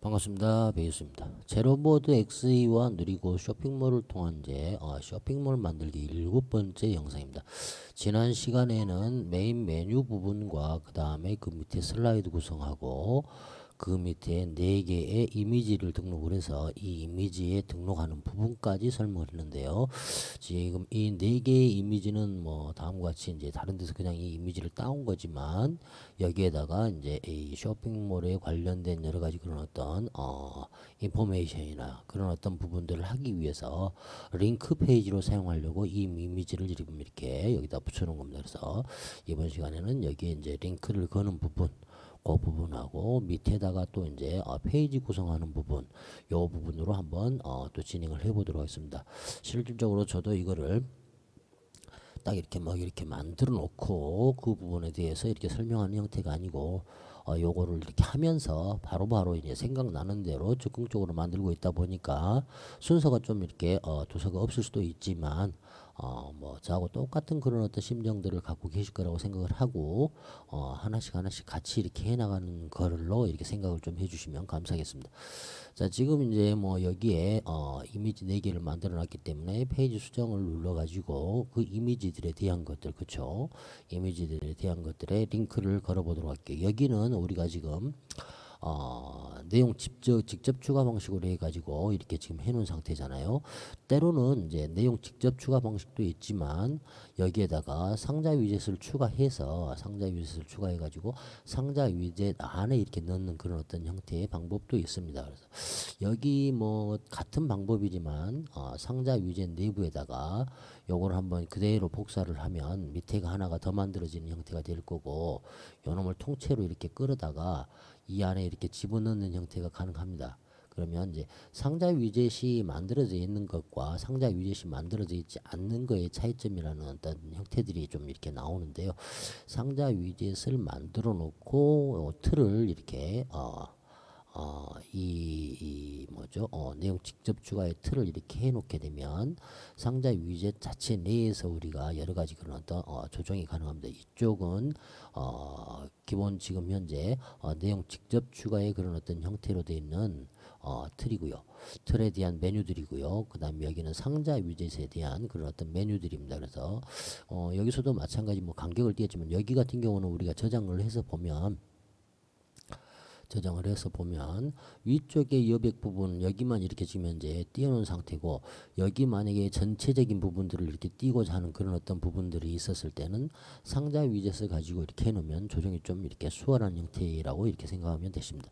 반갑습니다. 베이스입니다. 제로보드 XE와 누리고 쇼핑몰을 통한 이제 쇼핑몰 만들기 7번째 영상입니다. 지난 시간에는 메인 메뉴 부분과 그 다음에 그 밑에 슬라이드 구성하고 그 밑에 4개의 이미지를 등록을 해서 이 이미지에 등록하는 부분까지 설명을 했는데요. 지금 이 4개의 이미지는 뭐 다음과 같이 이제 다른 데서 그냥 이 이미지를 따온 거지만 여기에다가 이제 이 쇼핑몰에 관련된 여러 가지 그런 어떤 인포메이션이나 그런 어떤 부분들을 하기 위해서 링크 페이지로 사용하려고 이 이미지를 지금 이렇게 여기다 붙여놓은 겁니다. 그래서 이번 시간에는 여기에 이제 링크를 거는 부분, 그 부분하고 밑에다가 또 이제 페이지 구성하는 부분, 요 부분으로 한번 또 진행을 해보도록 하겠습니다. 실질적으로 저도 이거를 딱 이렇게 막 이렇게 만들어 놓고 그 부분에 대해서 이렇게 설명하는 형태가 아니고 요거를 이렇게 하면서 바로바로 이제 생각나는 대로 적극적으로 만들고 있다 보니까 순서가 좀 이렇게 도서가 없을 수도 있지만 뭐 저하고 똑같은 그런 어떤 심정들을 갖고 계실 거라고 생각을 하고 하나씩 같이 이렇게 해나가는 걸로 이렇게 생각을 좀 해주시면 감사하겠습니다. 자, 지금 이제 뭐 여기에 이미지 4개를 만들어 놨기 때문에 페이지 수정을 눌러 가지고 그 이미지들에 대한 것들, 그쵸? 이미지들에 대한 것들에 링크를 걸어 보도록 할게요. 여기는 우리가 지금 내용 직접 추가 방식으로 해가지고 이렇게 지금 해놓은 상태잖아요. 때로는 이제 내용 직접 추가 방식도 있지만 여기에다가 상자 위젯을 추가해서 상자 위젯을 추가해가지고 상자 위젯 안에 이렇게 넣는 그런 어떤 형태의 방법도 있습니다. 그래서 여기 뭐 같은 방법이지만 상자 위젯 내부에다가 요걸 한번 그대로 복사를 하면 밑에가 하나가 더 만들어지는 형태가 될 거고 요놈을 통째로 이렇게 끌어다가 이 안에 이렇게 집어넣는 형태가 가능합니다. 그러면 이제 상자 위젯이 만들어져 있는 것과 상자 위젯이 만들어져 있지 않는 거의 차이점이라는 어떤 형태들이 좀 이렇게 나오는데요. 상자 위젯을 만들어 놓고 틀을 이렇게 뭐죠? 내용 직접 추가의 틀을 이렇게 해놓게 되면 상자 위젯 자체 내에서 우리가 여러 가지 그런 어떤 조정이 가능합니다. 이쪽은 기본 지금 현재 내용 직접 추가의 그런 어떤 형태로 되어 있는 틀이고요. 틀에 대한 메뉴들이고요. 그 다음에 여기는 상자 위젯에 대한 그런 어떤 메뉴들입니다. 그래서 여기서도 마찬가지 뭐 간격을 띄었지만 여기 같은 경우는 우리가 저장을 해서 보면 위쪽의 여백 부분 여기만 이렇게 지금 현재 띄워놓은 상태고 여기 만약에 전체적인 부분들을 이렇게 띄고자 하는 그런 어떤 부분들이 있었을 때는 상자 위젯을 가지고 이렇게 해놓으면 조정이 좀 이렇게 수월한 형태라고 이렇게 생각하면 되십니다.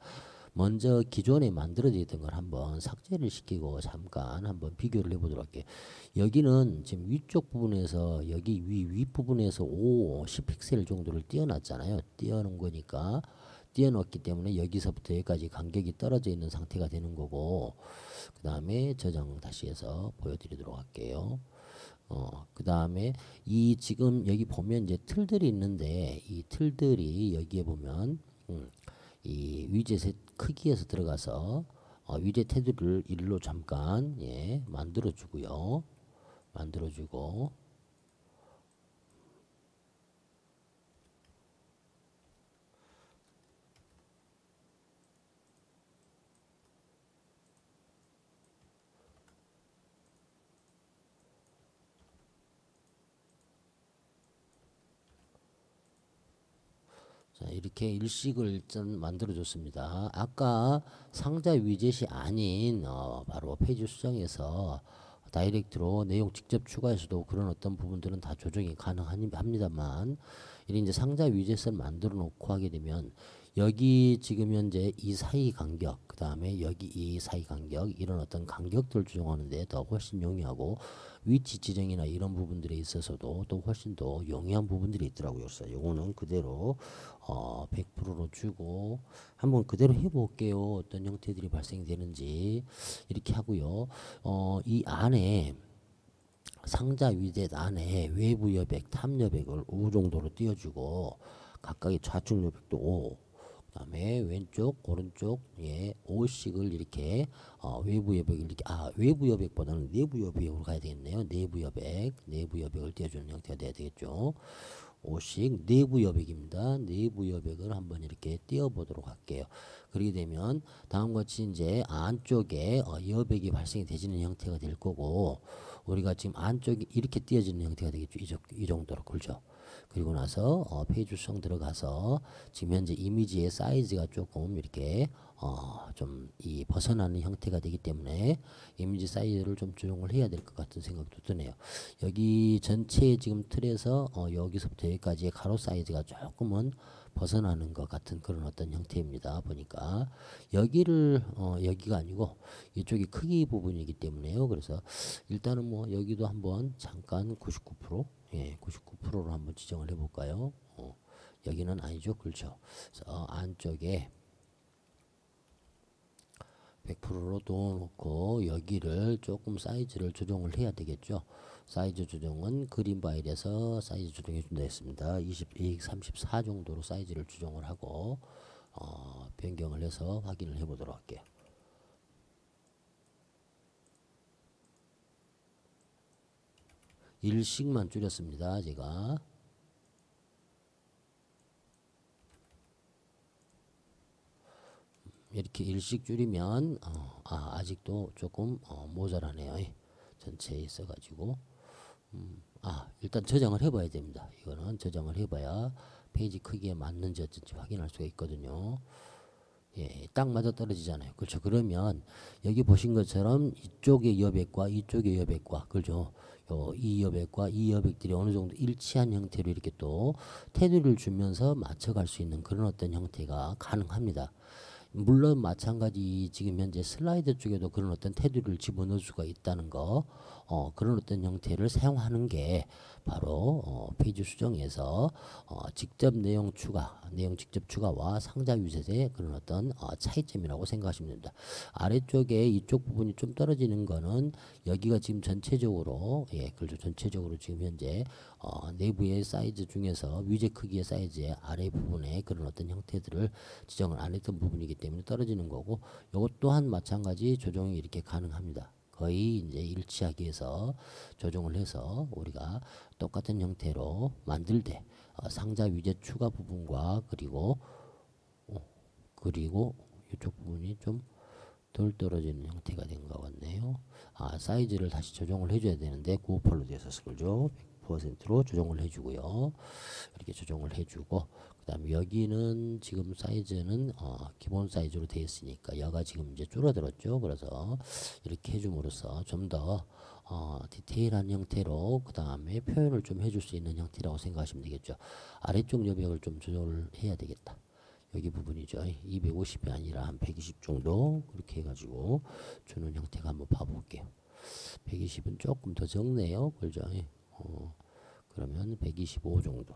먼저 기존에 만들어져 있던 걸 한번 삭제를 시키고 잠깐 한번 비교를 해보도록 할게요. 여기는 지금 위쪽 부분에서 여기 윗부분에서 10픽셀 정도를 띄워놨잖아요. 띄워놓은 거니까 띄워놓기 때문에 여기서부터 여기까지 간격이 떨어져 있는 상태가 되는 거고 그 다음에 저장 다시 해서 보여드리도록 할게요. 그 다음에 이 지금 여기 보면 이제 틀들이 있는데 이 틀들이 여기에 보면 이 위젯의 크기에서 들어가서 위젯 테두리를 일로 잠깐 만들어주고 자, 이렇게 일식을 일단 만들어 줬습니다. 아까 상자 위젯이 아닌 바로 페이지 수정에서 다이렉트로 내용 직접 추가해서도 그런 어떤 부분들은 다 조정이 가능합니다만 이제 상자 위젯을 만들어 놓고 하게 되면 여기 지금 현재 이 사이 간격, 그 다음에 여기 이 사이 간격, 이런 어떤 간격들을 조정하는데 더 훨씬 용이하고, 위치 지정이나 이런 부분들에 있어서도 또 훨씬 더 용이한 부분들이 있더라고요. 그래서 요거는 그대로 100%로 주고 한번 그대로 해볼게요. 어떤 형태들이 발생되는지 이렇게 하고요. 이 안에 상자 위젯 안에 외부 여백, 탑 여백을 5 정도로 띄워주고, 각각의 좌측 여백도 5, 그 다음에 왼쪽, 오른쪽, 5씩을 이렇게 외부 여백을 이렇게, 외부 여백보다는 내부 여백으로 가야 되겠네요. 내부 여백을 띄워주는 형태가 돼야 되겠죠. 5씩 내부 여백입니다. 내부 여백을 한번 이렇게 띄워보도록 할게요. 그렇게 되면 다음과 같이 이제 안쪽에 여백이 발생이 되지는 형태가 될 거고, 우리가 지금 안쪽이 이렇게 띄어지는 형태가 되겠죠. 이 정도로, 그렇죠. 그리고 나서 페이지 수정 들어가서 지금 현재 이미지의 사이즈가 조금 이렇게 좀 이 벗어나는 형태가 되기 때문에 이미지 사이즈를 좀 조정을 해야 될 것 같은 생각도 드네요. 여기 전체 지금 틀에서 여기서부터 여기까지의 가로 사이즈가 조금은 벗어나는 것 같은 그런 어떤 형태입니다. 보니까 여기를 여기가 아니고 이쪽이 크기 부분이기 때문에요. 그래서 일단은 뭐 여기도 한번 잠깐 99%, 99%로 한번 지정을 해볼까요? 여기는 아니죠, 그렇죠. 그래서 안쪽에 100%로 넣어놓고 여기를 조금 사이즈를 조정을 해야 되겠죠. 사이즈 조정은 그린 바일에서 사이즈 조정해 준다 했습니다. 234 정도로 사이즈를 조정을 하고 변경을 해서 확인을 해 보도록 할게요. 일씩만 줄였습니다. 제가 이렇게 일씩 줄이면 아직도 조금 모자라네요. 전체에 있어가지고 일단 저장을 해봐야 됩니다. 이거는 저장을 해봐야 페이지 크기에 맞는지 어쩐지 확인할 수가 있거든요. 딱 맞아 떨어지잖아요. 그렇죠. 그러면 여기 보신 것처럼 이쪽의 여백과 이쪽의 여백과, 그렇죠. 이 여백과 이 여백들이 어느 정도 일치한 형태로 이렇게 또 테두리를 주면서 맞춰갈 수 있는 그런 어떤 형태가 가능합니다. 물론 마찬가지 지금 현재 슬라이드 쪽에도 그런 어떤 테두리를 집어넣을 수가 있다는 거, 그런 어떤 형태를 사용하는 게 바로 페이지 수정에서 직접 내용 직접 추가와 상자 위젯의 그런 어떤 차이점이라고 생각하시면 됩니다. 아래쪽에 이쪽 부분이 좀 떨어지는 거는 여기가 지금 전체적으로 그렇죠. 전체적으로 지금 현재 내부의 사이즈 중에서 위젯 크기의 사이즈의 아래 부분에 그런 어떤 형태들을 지정을 안 했던 부분이기 때문에 떨어지는 거고, 이것 또한 마찬가지 조정이 이렇게 가능합니다. 거의 이제 일치하기 위해서 조정을 해서 우리가 똑같은 형태로 만들 때 상자 위젯 추가 부분과 그리고 이쪽 부분이 좀 덜 떨어지는 형태가 된 것 같네요. 사이즈를 다시 조정을 해줘야 되는데 95%로 돼서 그죠. 100%로 조정을 해주고요. 이렇게 조정을 해주고, 그 다음에 여기는 지금 사이즈는 기본 사이즈로 되어 있으니까 여가 지금 이제 줄어들었죠. 그래서 이렇게 해줌으로써 좀 더 디테일한 형태로 그 다음에 표현을 좀 해줄 수 있는 형태라고 생각하시면 되겠죠. 아래쪽 여백을 좀 조정을 해야 되겠다. 여기 부분이죠. 250이 아니라 한 120 정도 그렇게 해가지고 주는 형태가 한번 봐볼게요. 120은 조금 더 적네요. 그죠? 그러면 125 정도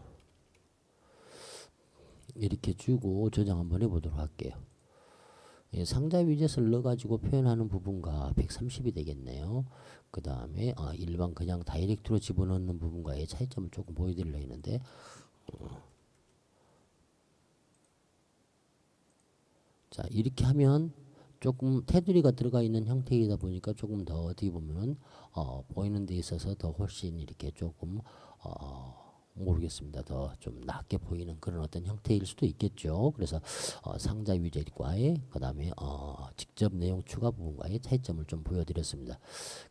이렇게 주고 저장 한번 해보도록 할게요. 상자 위젯을 넣어가지고 표현하는 부분과 130이 되겠네요. 그 다음에 일반 그냥 다이렉트로 집어넣는 부분과의 차이점을 조금 보여드리려고 했는데 자, 이렇게 하면 조금 테두리가 들어가 있는 형태이다 보니까 조금 더 어떻게 보면은 보이는 데 있어서 더 훨씬 이렇게 조금 모르겠습니다. 더 좀 낮게 보이는 그런 어떤 형태일 수도 있겠죠. 그래서 상자 위젯과의 그 다음에 직접 내용 추가 부분과의 차이점을 좀 보여드렸습니다.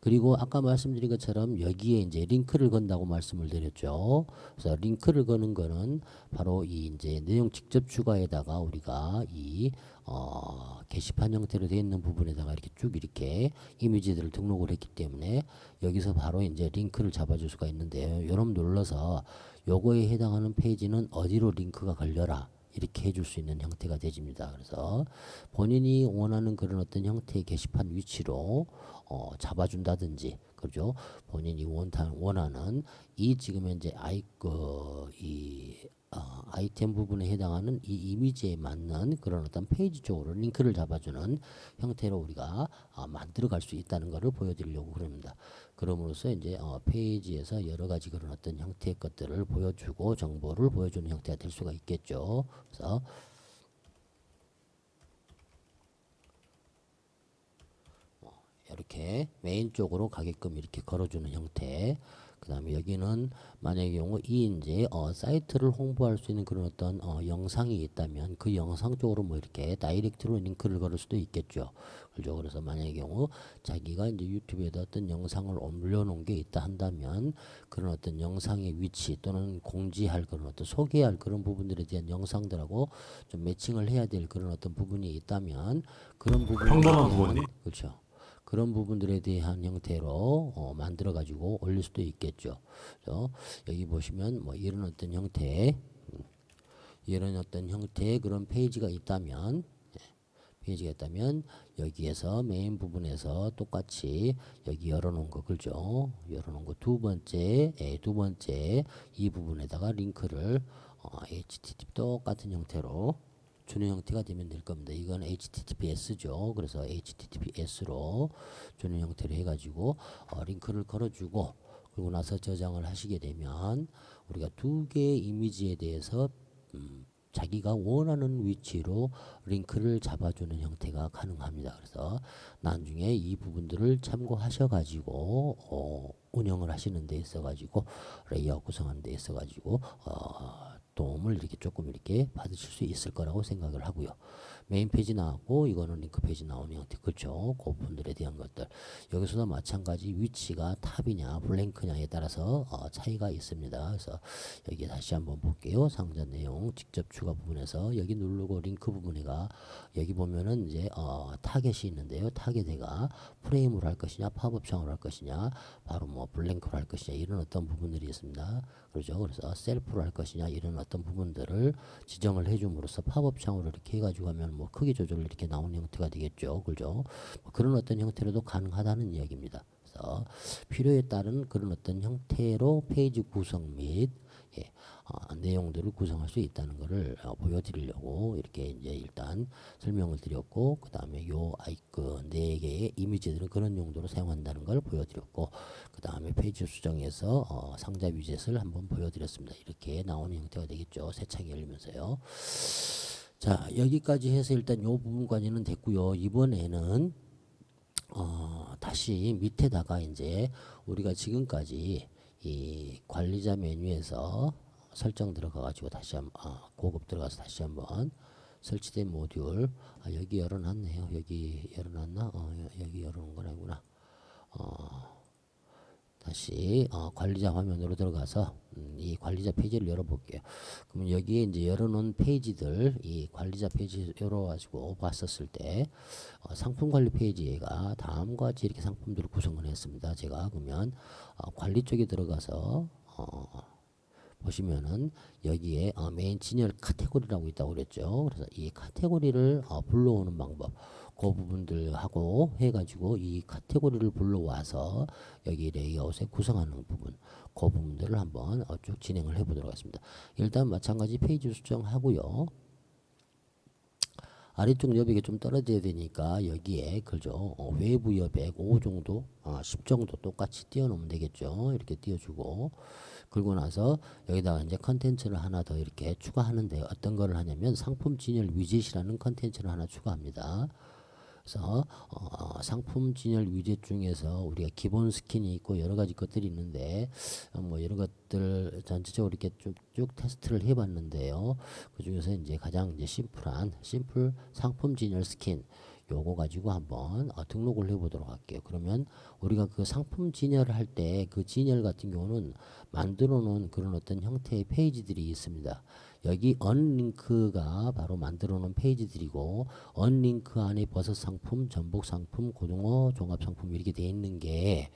그리고 아까 말씀드린 것처럼 여기에 이제 링크를 건다고 말씀을 드렸죠. 그래서 링크를 거는 거는 바로 이 이제 내용 직접 추가에다가 우리가 이 게시판 형태로 되어 있는 부분에다가 이렇게 쭉 이렇게 이미지들을 등록을 했기 때문에 여기서 바로 이제 링크를 잡아줄 수가 있는데요. 요놈 눌러서 요거에 해당하는 페이지는 어디로 링크가 걸려라 이렇게 해줄 수 있는 형태가 되집니다. 그래서 본인이 원하는 그런 어떤 형태의 게시판 위치로 잡아준다든지, 그죠? 본인이 원하는 이 지금 현재 아이템 부분에 해당하는 이 이미지에 맞는 그런 어떤 페이지 쪽으로 링크를 잡아주는 형태로 우리가 만들어 갈 수 있다는 것을 보여드리려고 그럽니다. 그럼으로써 이제 페이지에서 여러 가지 그런 어떤 형태의 것들을 보여주고 정보를 보여주는 형태가 될 수가 있겠죠. 그래서 이렇게 메인 쪽으로 가게끔 이렇게 걸어주는 형태. 그 다음에 여기는 만약의 경우 이 이제 사이트를 홍보할 수 있는 그런 어떤 영상이 있다면 그 영상 쪽으로 뭐 이렇게 다이렉트로 링크를 걸을 수도 있겠죠. 그죠? 그래서 만약의 경우 자기가 이제 유튜브에다 어떤 영상을 올려놓은 게 있다 한다면 그런 어떤 영상의 위치 또는 공지할 그런 어떤 소개할 그런 부분들에 대한 영상들하고 좀 매칭을 해야 될 그런 어떤 부분이 있다면 그런 평범한 부모님? 그렇죠. 그런 부분들에 대한 형태로 만들어 가지고 올릴 수도 있겠죠. 그래서 여기 보시면 뭐 이런 어떤 형태의 그런 페이지가 있다면 여기에서 메인 부분에서 똑같이 여기 열어놓은 거 그죠? 열어놓은 거 두 번째 이 부분에다가 링크를 HTTP 똑같은 형태로 주는 형태가 되면 될 겁니다. 이건 HTTPS죠. 그래서 HTTPS로 주는 형태로 해가지고 링크를 걸어주고 그리고 나서 저장을 하시게 되면 우리가 두 개의 이미지에 대해서 자기가 원하는 위치로 링크를 잡아주는 형태가 가능합니다. 그래서 나중에 이 부분들을 참고하셔가지고 운영을 하시는 데 있어가지고 레이아웃 구성하는 데 있어가지고 도움을 이렇게 조금 이렇게 받으실 수 있을 거라고 생각을 하고요. 메인 페이지 나왔고 이거는 링크 페이지 나오는 형태 그렇죠. 그 부분들에 대한 것들 여기서도 마찬가지 위치가 탑이냐 블랭크냐에 따라서 차이가 있습니다. 그래서 여기 다시 한번 볼게요. 상자 내용 직접 추가 부분에서 여기 누르고 링크 부분에가 여기 보면은 이제 타겟이 있는데요. 타겟에가 프레임으로 할 것이냐 팝업 창으로 할 것이냐 바로 뭐 블랭크로 할 것이냐 이런 어떤 부분들이 있습니다. 그렇죠. 그래서 셀프로 할 것이냐 이런 어떤 부분들을 지정을 해줌으로써 팝업 창으로 이렇게 해가지고 하면 뭐 크기 조절을 이렇게 나오는 형태가 되겠죠. 그죠? 뭐 그런 어떤 형태로도 가능하다는 이야기입니다. 그래서 필요에 따른 그런 어떤 형태로 페이지 구성 및 내용들을 구성할 수 있다는 것을 보여드리려고 이렇게 이제 일단 설명을 드렸고 그 다음에 요 아이콘 4개의 이미지들은 그런 용도로 사용한다는 걸 보여드렸고 그 다음에 페이지 수정해서 상자 위젯을 한번 보여드렸습니다. 이렇게 나오는 형태가 되겠죠. 새 창이 열리면서요. 자 여기까지 해서 일단 요 부분까지는 됐고요. 이번에는 다시 밑에다가 이제 우리가 지금까지 이 관리자 메뉴에서 설정 들어가 가지고 다시 한번 고급 들어가서 다시 한번 설치된 모듈 여기 열어놨네요. 여기 열어놨나? 여기 열어놓은 건 아니구나. 다시 관리자 화면으로 들어가서 이 관리자 페이지를 열어볼게요. 그러면 여기에 이제 열어놓은 페이지들 이 관리자 페이지 열어가지고 봤었을 때 상품 관리 페이지가 다음과 같이 이렇게 상품들을 구성을 했습니다. 제가 그러면 관리 쪽에 들어가서 보시면은 여기에 메인 진열 카테고리라고 있다고 그랬죠. 그래서 이 카테고리를 불러오는 방법 그 부분들하고 해가지고 이 카테고리를 불러와서 여기 레이아웃에 구성하는 부분 그 부분들을 한번 쭉 진행을 해보도록 하겠습니다. 일단 마찬가지 페이지 수정하고요. 아래쪽 여백이 좀 떨어져야 되니까 여기에 그죠 외부 여백 5 정도 10 정도 똑같이 띄워놓으면 되겠죠. 이렇게 띄워주고 그리고 나서 여기다가 이제 컨텐츠를 하나 더 이렇게 추가하는데 어떤 거를 하냐면 상품 진열 위젯이라는 컨텐츠를 하나 추가합니다. 그래서 상품 진열 위젯 중에서 우리가 기본 스킨이 있고 여러 가지 것들이 있는데 뭐 이런 것들 전체적으로 이렇게 쭉쭉 테스트를 해봤는데요. 그 중에서 이제 가장 이제 심플 상품 진열 스킨 요거 가지고 한번 등록을 해보도록 할게요. 그러면 우리가 그 상품 진열을 할 때 그 진열 같은 경우는 만들어 놓은 그런 어떤 형태의 페이지들이 있습니다. 여기 언링크가 바로 만들어 놓은 페이지들이고 언링크 안에 버섯 상품, 전복 상품, 고등어 종합 상품 이렇게 되어 있는 게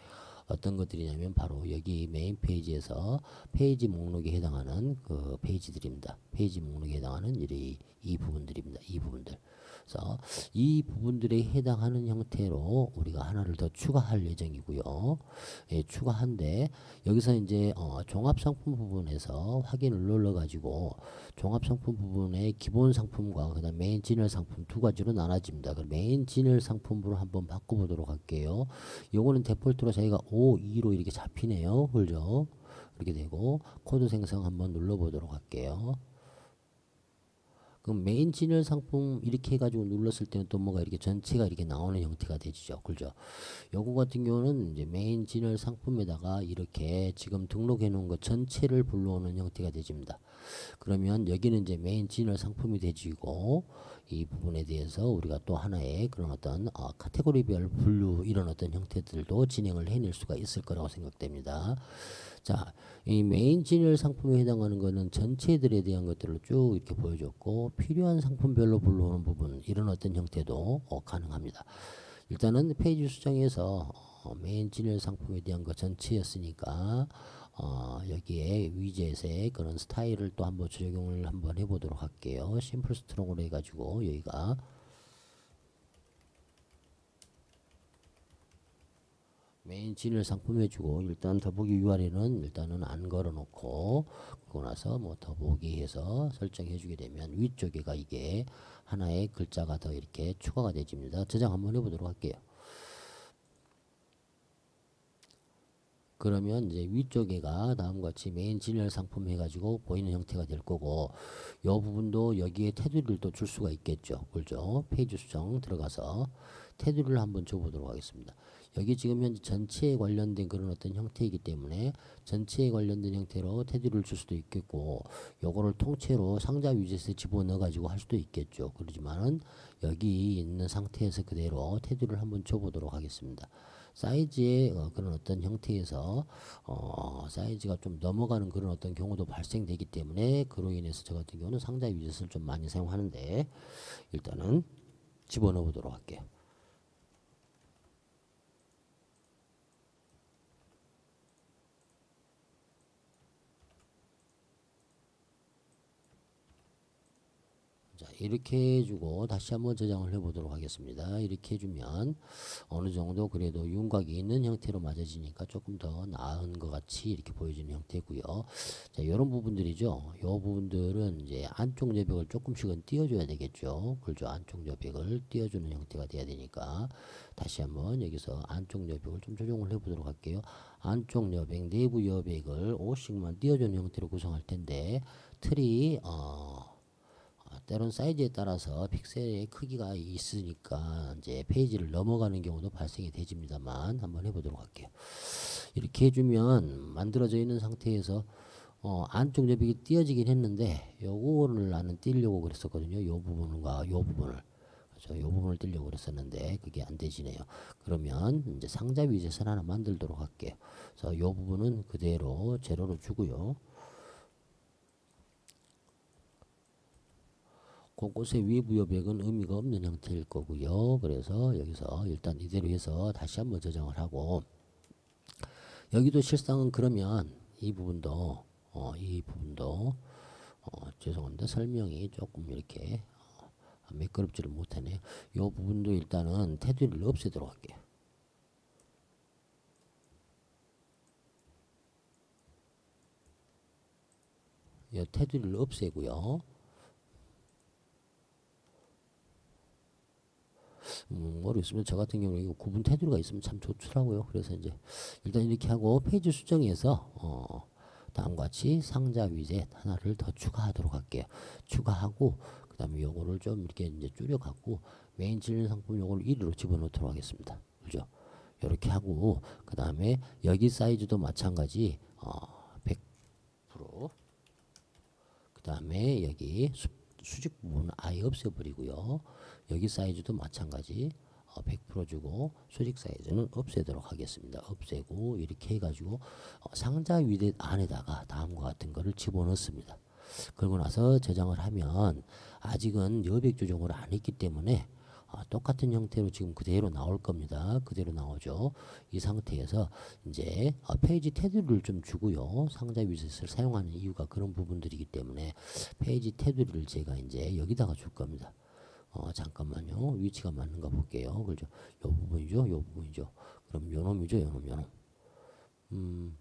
어떤 것들이냐면 바로 여기 메인 페이지에서 페이지 목록에 해당하는 그 페이지들입니다. 페이지 목록에 해당하는 이 부분들입니다. 이 부분들. 그래서 이 부분들에 해당하는 형태로 우리가 하나를 더 추가할 예정이고요. 예, 추가한데 여기서 이제 종합상품 부분에서 확인을 눌러가지고 종합상품 부분의 기본 상품과 그다음 메인 진열 상품 두 가지로 나눠집니다. 그럼 메인 진열 상품으로 한번 바꿔보도록 할게요. 요거는 데폴트로 저희가 5, 2로 이렇게 잡히네요. 그죠? 이렇게 되고 코드 생성 한번 눌러보도록 할게요. 그럼 메인 진열 상품 이렇게 해가지고 눌렀을 때는 또 뭐가 이렇게 전체가 이렇게 나오는 형태가 되죠. 그죠? 요거 같은 경우는 이제 메인 진열 상품에다가 이렇게 지금 등록해 놓은 것 전체를 불러오는 형태가 되집니다. 그러면 여기는 이제 메인 진열 상품이 되지고 이 부분에 대해서 우리가 또 하나의 그런 어떤 카테고리별 분류 이런 어떤 형태들도 진행을 해낼 수가 있을 거라고 생각됩니다. 자, 이 메인 진열 상품에 해당하는 것은 전체들에 대한 것들을 쭉 이렇게 보여줬고 필요한 상품별로 불러오는 부분 이런 어떤 형태도 가능합니다. 일단은 페이지 수정에서 메인 진열 상품에 대한 것 전체였으니까 여기에 위젯의 그런 스타일을 또 한번 적용을 한번 해보도록 할게요. 심플 스트롱으로 해가지고 여기가 메인 진열 상품 해주고 일단 더보기 URL은 일단은 안 걸어놓고 그러고 나서 뭐 더보기 해서 설정해주게 되면 위쪽에가 이게 하나의 글자가 더 이렇게 추가가 되집니다. 저장 한번 해보도록 할게요. 그러면 이제 위쪽에가 다음과 같이 메인 진열 상품 해가지고 보이는 형태가 될 거고 요 부분도 여기에 테두리를 또 줄 수가 있겠죠. 그렇죠? 페이지 수정 들어가서 테두리를 한번 줘보도록 하겠습니다. 여기 지금 현재 전체에 관련된 그런 어떤 형태이기 때문에 전체에 관련된 형태로 테두리를 줄 수도 있겠고 요거를 통째로 상자 위젯에 집어넣어 가지고 할 수도 있겠죠. 그러지만은 여기 있는 상태에서 그대로 테두리를 한번 줘보도록 하겠습니다. 사이즈의 그런 어떤 형태에서 사이즈가 좀 넘어가는 그런 어떤 경우도 발생되기 때문에 그로 인해서 저 같은 경우는 상자 위젯을 좀 많이 사용하는데 일단은 집어넣어 보도록 할게요. 자, 이렇게 해주고 다시 한번 저장을 해보도록 하겠습니다. 이렇게 해주면 어느 정도 그래도 윤곽이 있는 형태로 맞아지니까 조금 더 나은 것 같이 이렇게 보여지는 형태고요. 자, 이런 부분들이죠. 이 부분들은 이제 안쪽 여백을 조금씩은 띄워줘야 되겠죠. 그렇죠. 안쪽 여백을 띄워주는 형태가 돼야 되니까 다시 한번 여기서 안쪽 여백을 좀 조정을 해보도록 할게요. 안쪽 여백, 내부 여백을 5씩만 띄워주는 형태로 구성할 텐데 틀이 때론 사이즈에 따라서 픽셀의 크기가 있으니까 이제 페이지를 넘어가는 경우도 발생이 되집니다만 한번 해보도록 할게요. 이렇게 해주면 만들어져 있는 상태에서 안쪽 여백이 띄어지긴 했는데 요거를 나는 띄려고 그랬었거든요. 요 부분과 요 부분을 요 부분을 띄려고 그랬었는데 그게 안 되지네요. 그러면 이제 상자 위젯을 하나 만들도록 할게요. 그래서 요 부분은 그대로 제로로 주고요. 곳곳의 외부 여백은 의미가 없는 형태일 거고요. 그래서 여기서 일단 이대로 해서 다시 한번 저장을 하고 여기도 실상은 그러면 이 부분도 죄송합니다. 설명이 조금 이렇게 매끄럽지를 못하네요. 이 부분도 일단은 테두리를 없애도록 할게요. 이 테두리를 없애고요. 모르겠으면 저 같은 경우에 이거 구분 테두리가 있으면 참 좋더라고요. 그래서 이제 일단 이렇게 하고 페이지 수정해서 다음과 같이 상자 위젯 하나를 더 추가하도록 할게요. 추가하고 그 다음에 요거를 좀 이렇게 이제 줄여 갖고 메인 진열 상품 요거를 1위로 집어넣도록 하겠습니다. 그죠? 이렇게 하고 그 다음에 여기 사이즈도 마찬가지 100%. 그 다음에 여기 수직 부분은 아예 없애버리고요. 여기 사이즈도 마찬가지 100% 주고 수직 사이즈는 없애도록 하겠습니다. 없애고 이렇게 해가지고 상자 위젯 안에다가 다음과 같은 거를 집어넣습니다. 그러고 나서 저장을 하면 아직은 여백 조정을 안 했기 때문에 똑같은 형태로 지금 그대로 나올 겁니다. 그대로 나오죠. 이 상태에서 이제 페이지 테두리를 좀 주고요. 상자 위젯을 사용하는 이유가 그런 부분들이기 때문에 페이지 테두리를 제가 이제 여기다가 줄 겁니다. 잠깐만요. 위치가 맞는가 볼게요. 그죠? 요 부분이죠. 요 부분이죠. 그럼 요 놈이죠. 요 놈, 요 놈.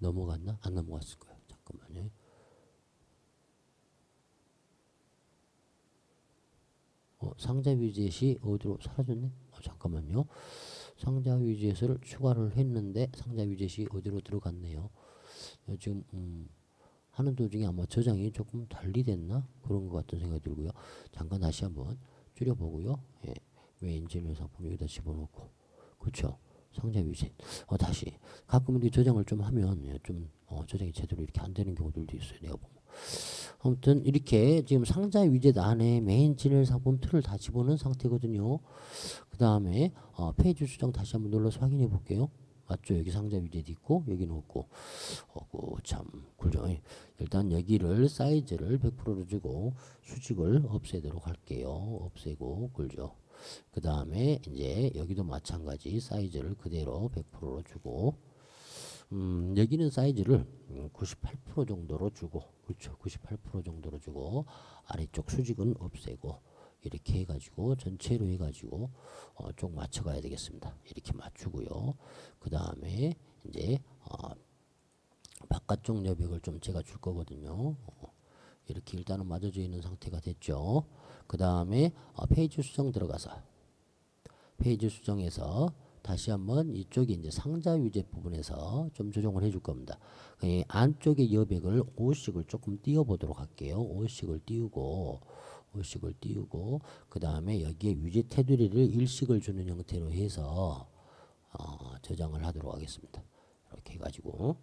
넘어갔나? 안 넘어갔을 거예요. 잠깐만요. 상자 위젯이 어디로 사라졌네? 잠깐만요. 상자 위젯을 추가를 했는데 상자 위젯이 어디로 들어갔네요. 지금 하는 도중에 아마 저장이 조금 달리 됐나? 그런 것 같은 생각이 들고요. 잠깐 다시 한번 줄여보고요. 예. 메인 진열 상품 여기다 집어넣고. 그렇죠. 상자 위젯. 다시 가끔 이렇게 저장을 좀 하면 좀 저장이 제대로 이렇게 안 되는 경우들도 있어요. 내가 보면. 아무튼 이렇게 지금 상자 위젯 안에 메인 진열 상품 틀을 다 집어넣은 상태거든요. 그 다음에 페이지 수정 다시 한번 눌러서 확인해 볼게요. 맞죠? 여기 상자 위젯 있고 여기는 없고. 참 굴죠. 일단 여기를 사이즈를 100%로 주고 수직을 없애도록 할게요. 없애고 굴죠. 그 다음에 이제 여기도 마찬가지 사이즈를 그대로 100%로 주고 여기는 사이즈를 98% 정도로 주고 그렇죠. 98% 정도로 주고 아래쪽 수직은 없애고 이렇게 해가지고 전체로 해가지고 쪽 맞춰가야 되겠습니다. 이렇게 맞추고요. 그 다음에 이제 바깥쪽 여백을 좀 제가 줄 거거든요. 이렇게 일단은 맞아져 있는 상태가 됐죠. 그 다음에 페이지 수정 들어가서 페이지 수정에서 다시 한번 이쪽에 이제 상자 위젯 부분에서 좀 조정을 해줄 겁니다. 안쪽에 여백을 5씩을 조금 띄워 보도록 할게요. 5씩을 띄우고 그 다음에 여기에 위젯 테두리를 1씩을 주는 형태로 해서 저장을 하도록 하겠습니다. 이렇게 해가지고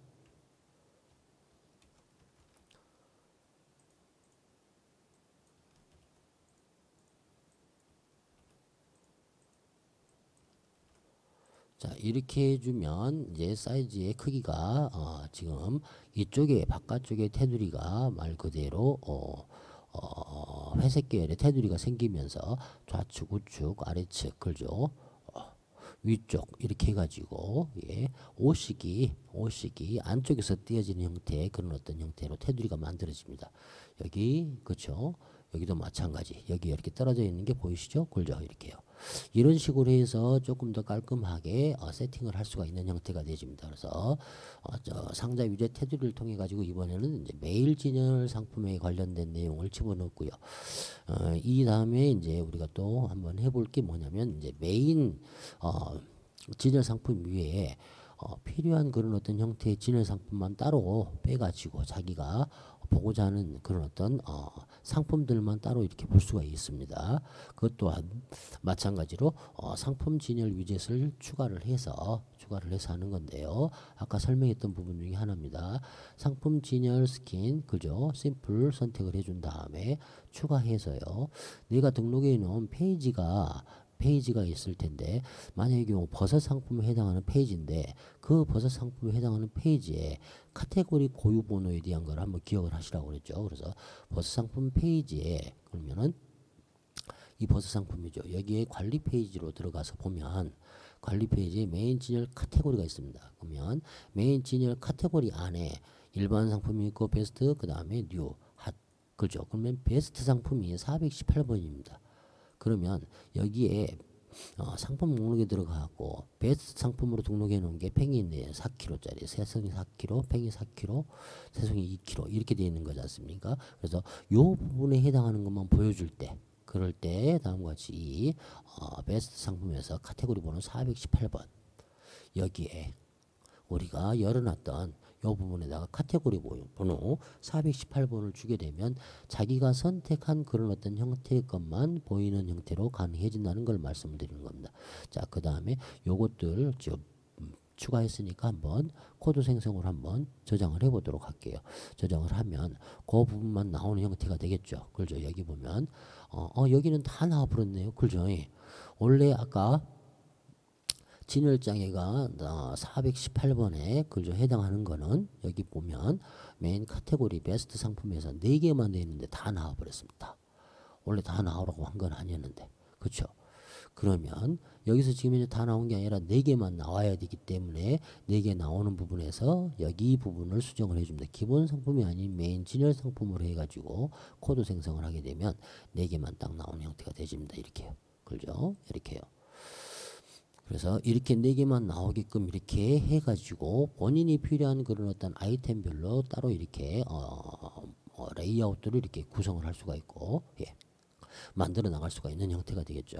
자 이렇게 해주면 이제 사이즈의 크기가 지금 이쪽에 바깥쪽에 테두리가 말 그대로 회색 계열의 테두리가 생기면서 좌측 우측 아래측 그죠 위쪽 이렇게 해가지고 오식이 안쪽에서 띄어지는 형태의 그런 어떤 형태로 테두리가 만들어집니다. 여기 그렇죠. 여기도 마찬가지. 여기 이렇게 떨어져 있는 게 보이시죠? 굴죠? 이렇게요. 이런 식으로 해서 조금 더 깔끔하게 세팅을 할 수가 있는 형태가 되집니다. 그래서 저 상자 위젯 테두리를 통해 가지고 이번에는 이제 메일 진열 상품에 관련된 내용을 집어넣고요. 이 다음에 이제 우리가 또 한번 해볼 게 뭐냐면 이제 메인 진열 상품 위에 필요한 그런 어떤 형태의 진열 상품만 따로 빼가지고 자기가 보고자 하는 그런 어떤 상품들만 따로 이렇게 볼 수가 있습니다. 그것 또한 마찬가지로 상품 진열 위젯을 추가를 해서 하는 건데요. 아까 설명했던 부분 중에 하나입니다. 상품 진열 스킨 그죠? 심플 선택을 해준 다음에 추가해서요. 내가 등록해 놓은 페이지가 있을 텐데 만약의 경우 버섯 상품에 해당하는 페이지인데 그 버섯 상품에 해당하는 페이지에 카테고리 고유 번호에 대한 걸 한번 기억을 하시라고 그랬죠. 그래서 버섯 상품 페이지에 그러면은 이 버섯 상품이죠. 여기에 관리 페이지로 들어가서 보면 관리 페이지에 메인 진열 카테고리가 있습니다. 그러면 메인 진열 카테고리 안에 일반 상품이 있고 베스트 그 다음에 뉴 핫 그죠. 그러면 베스트 상품이 418번입니다. 그러면 여기에 상품 목록에 들어가고 베스트 상품으로 등록해 놓은 게 팽이 있네요. 4kg짜리 새송이 4kg, 팽이 4kg, 새송이 2kg 이렇게 되어 있는 거지 않습니까? 그래서 요 부분에 해당하는 것만 보여줄 때 그럴 때 다음과 같이 베스트 상품에서 카테고리 번호 418번 여기에 우리가 열어놨던 이 부분에다가 카테고리 번호 418번을 주게 되면 자기가 선택한 그런 어떤 형태의 것만 보이는 형태로 가능해진다는 걸 말씀드리는 겁니다. 자, 그 다음에 요것들 지금 추가했으니까 한번 코드 생성을 한번 저장을 해 보도록 할게요. 저장을 하면 그 부분만 나오는 형태가 되겠죠. 그죠? 여기 보면 여기는 다 나와 버렸네요. 그죠? 원래 아까 진열장애가 418번에 그죠 해당하는 거는 여기 보면 메인 카테고리 베스트 상품에서 4개만 돼 있는데 다 나와 버렸습니다. 원래 다 나오라고 한 건 아니었는데 그렇죠. 그러면 여기서 지금 이제 다 나온 게 아니라 4개만 나와야 되기 때문에 4개 나오는 부분에서 여기 부분을 수정을 해줍니다. 기본 상품이 아닌 메인 진열 상품으로 해가지고 코드 생성을 하게 되면 4개만 딱 나오는 형태가 되집니다. 이렇게요. 그죠? 이렇게요. 그래서 이렇게 4개만 나오게끔 이렇게 해가지고 본인이 필요한 그런 어떤 아이템별로 따로 이렇게 레이아웃들을 이렇게 구성을 할 수가 있고 예. 만들어 나갈 수가 있는 형태가 되겠죠.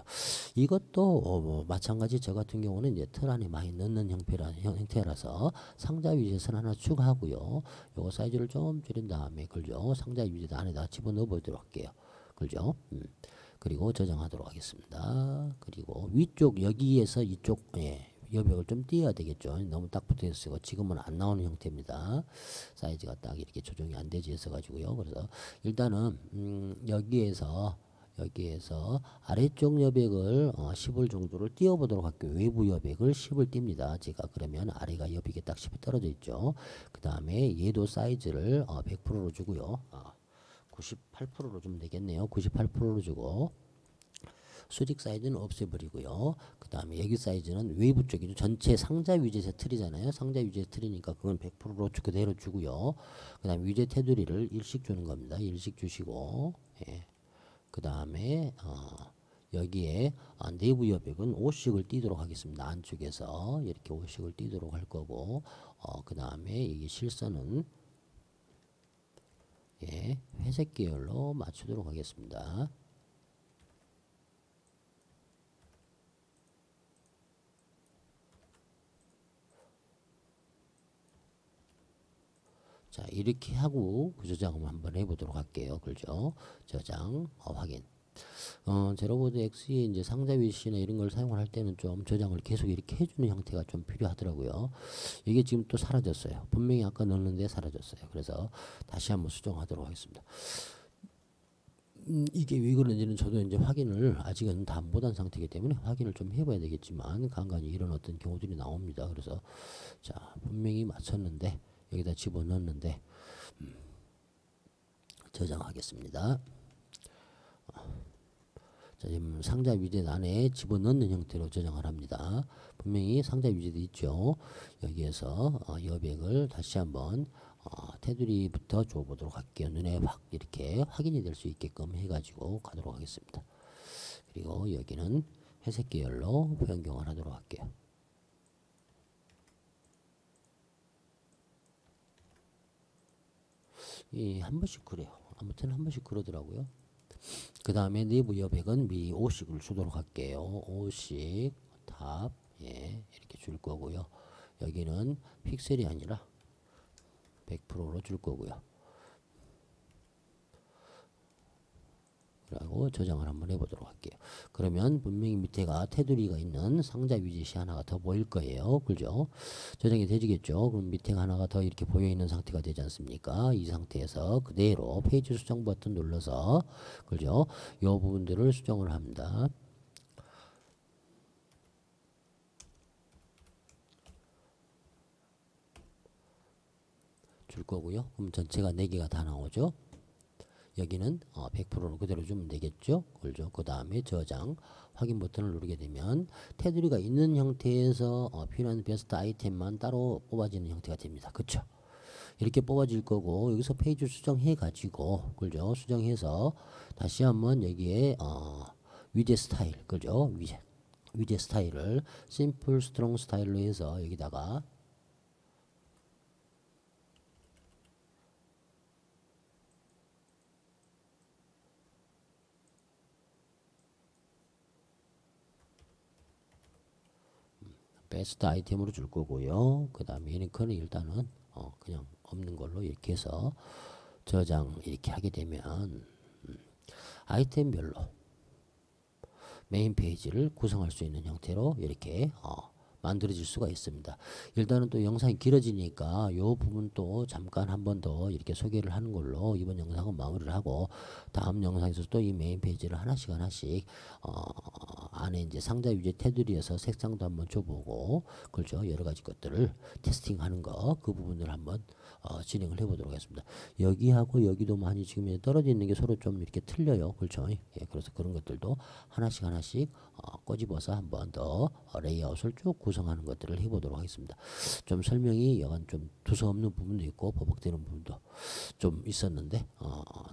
이것도 마찬가지 저 같은 경우는 이제 틀 안에 많이 넣는 형태라서 상자 위젯을 하나 추가하고요. 요거 사이즈를 좀 줄인 다음에 그죠? 상자 위젯 안에다 집어넣어 보도록 할게요. 그죠? 그리고 저장하도록 하겠습니다. 그리고 위쪽 여기에서 이쪽 여백을 좀 띄어야 되겠죠. 너무 딱 붙어 있어서 지금은 안 나오는 형태입니다. 사이즈가 딱 이렇게 조정이 안 되지 있어 가지고요. 그래서 일단은 여기에서 아래쪽 여백을 10을 정도를 띄워보도록 할게요. 외부 여백을 10을 띱니다. 제가 그러면 아래가 여백이 딱 10이 떨어져 있죠. 그 다음에 얘도 사이즈를 100%로 주고요. 98%로 주면 되겠네요. 98%로 주고 수직 사이즈는 없애버리고요. 그 다음에 여기 사이즈는 외부 쪽이죠. 전체 상자 위젯의 틀이잖아요. 상자 위젯 틀이니까 그건 100%로 그대로 주고요. 그 다음에 위젯 테두리를 1씩 주는 겁니다. 1씩 주시고 예. 그 다음에 여기에 내부 여백은 5씩을 띄도록 하겠습니다. 안쪽에서 이렇게 5씩을 띄도록 할 거고 그 다음에 이게 실선은 예, 회색 계열로 맞추도록 하겠습니다. 자 이렇게 하고 그 저장을 한번 해보도록 할게요. 그죠? 저장 확인. 제로보드 X에 이제 상자 위시나 이런 걸 사용을 할 때는 좀 저장을 계속 이렇게 해주는 형태가 좀 필요하더라고요. 이게 지금 또 사라졌어요. 분명히 아까 넣었는데 사라졌어요. 그래서 다시 한번 수정하도록 하겠습니다. 이게 왜 그런지는 저도 이제 확인을 아직은 다 못한 상태이기 때문에 확인을 좀 해봐야 되겠지만 간간히 이런 어떤 경우들이 나옵니다. 그래서 자 분명히 맞췄는데 여기다 집어넣었는데 저장하겠습니다. 자, 지금 상자 위젯 안에 집어넣는 형태로 저장을 합니다. 분명히 상자 위젯 있죠. 여기에서 여백을 다시 한번 테두리부터 줘보도록 할게요. 눈에 확 이렇게 확인이 될 수 있게끔 해가지고 가도록 하겠습니다. 그리고 여기는 회색 계열로 변경을 하도록 할게요. 한 번씩 그래요. 아무튼 한 번씩 그러더라고요. 그 다음에 내부 여백은 미리 5씩을 주도록 할게요. 5씩 탑 예, 이렇게 줄 거고요. 여기는 픽셀이 아니라 100%로 줄 거고요. 라고 저장을 한번 해보도록 할게요. 그러면 분명히 밑에가 테두리가 있는 상자 위젯이 하나가 더 보일 거예요. 그죠? 저장이 되지겠죠? 그럼 밑에가 하나가 더 이렇게 보여 있는 상태가 되지 않습니까? 이 상태에서 그대로 페이지 수정 버튼 눌러서 그죠? 이 부분들을 수정을 합니다. 줄 거고요. 그럼 전체가 4개가 다 나오죠. 여기는 100%로 그대로 주면 되겠죠. 그죠? 그 다음에 저장 확인 버튼을 누르게 되면 테두리가 있는 형태에서 필요한 베스트 아이템만 따로 뽑아지는 형태가 됩니다. 그쵸? 이렇게 뽑아질 거고 여기서 페이지 수정해 가지고 그죠? 수정해서 다시 한번 여기에 위젯 스타일 그죠? 위젯 스타일을 심플 스트롱 스타일로 해서 여기다가 베스트 아이템으로 줄 거고요. 그 다음에 링크는 일단은 그냥 없는 걸로 이렇게 해서 저장 이렇게 하게 되면 아이템별로 메인 페이지를 구성할 수 있는 형태로 이렇게 만들어질 수가 있습니다. 일단은 또 영상이 길어지니까 요 부분 또 잠깐 한 번 더 이렇게 소개를 하는 걸로 이번 영상은 마무리를 하고, 다음 영상에서 또 이 메인 페이지를 하나씩 안에 이제 상자 위주의 테두리에서 색상도 한번 줘보고, 그렇죠, 여러 가지 것들을 테스팅하는 거, 그 부분을 한번 진행을 해보도록 하겠습니다. 여기하고 여기도 많이 지금 떨어져 있는 게 서로 좀 이렇게 틀려요, 그렇죠? 예, 그래서 그런 것들도 하나씩 꼬집어서 한번 더 레이아웃을 쭉 구성하는 것들을 해보도록 하겠습니다. 좀 설명이 약간 좀 두서없는 부분도 있고 버벅대는 부분도 좀 있었는데,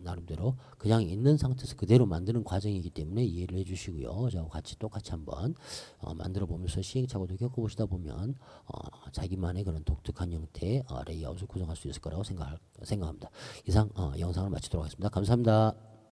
나름대로 그냥 있는 상태에서 그대로 만드는 과정이기 때문에 이해를 해주시고요. 저하고 같이 똑같이 한번 만들어 보면서 시행착오도 겪어보시다 보면 자기만의 그런 독특한 형태의 레이아웃을 구성할 수 있을 거라고 생각합니다. 이상 영상을 마치도록 하겠습니다. 감사합니다.